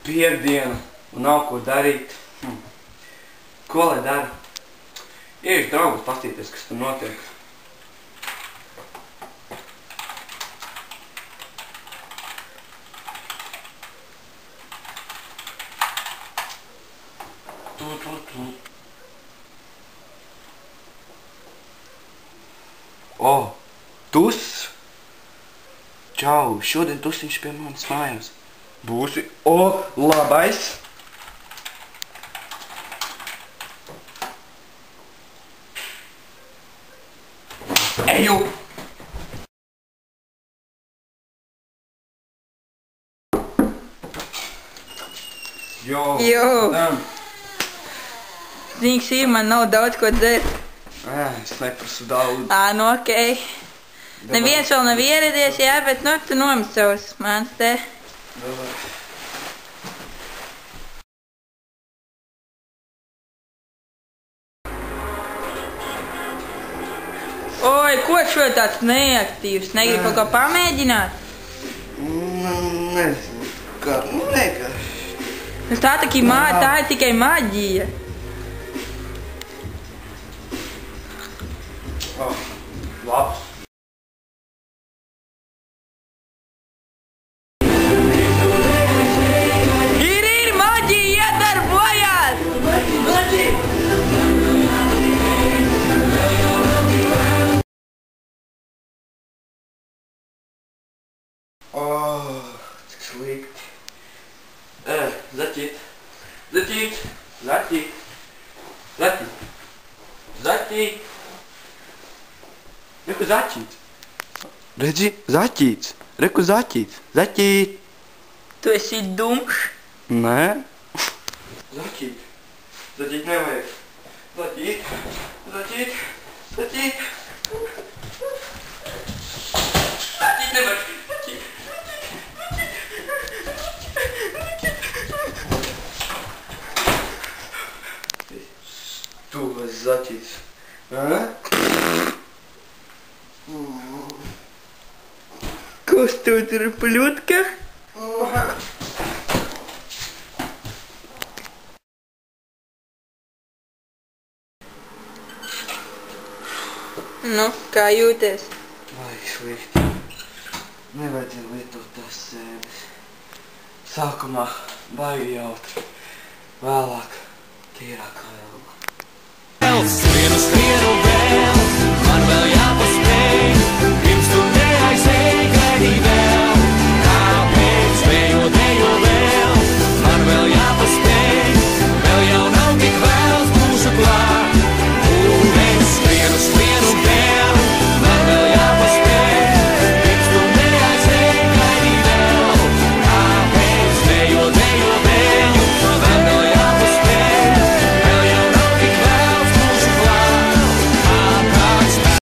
Piektdiena un nav ko darīt. Ko lai dara? Iešu draugus pastīties, kas tur notiek. O, tus! Čau, šodien tusiņš pie manis mājās. Būsi, o, labais! Eju! Jo! Sniegs ir, man nav daudz ko dzert. Es neprasu daudz. Nu okei. Neviens vēl nav ieradies, jā, bet nu tu nomet savus mans te. Oi, ko šo tāds neaktīvs? Negribu kaut ko pamēģināt? Nezinu, kā, vienkārši. Tā ir tikai maģija. Labs. Ir, maģija iedarbojās! Cik slikti. Zaķīt. Zaķīt. Zaķīt. Zaķīt. Zaķīt. Reku zaķīts. Redzi, zaķīts. Reku zaķīts. Zaķīt. Tu esi dumšs? Nē. Zaķīt. Zaķīt nevajag. Zaķīt. Zaķīt. Zaķīt. Zaķīt nevajag. Stulbais zaķīts. Kas tu tur pļutka? Nu, kā jūties? Baigi slikti. Nevajadzēja lietot tās sēdes. Sākumā baigi jautri. Vēlāk tīrāk kā vēl.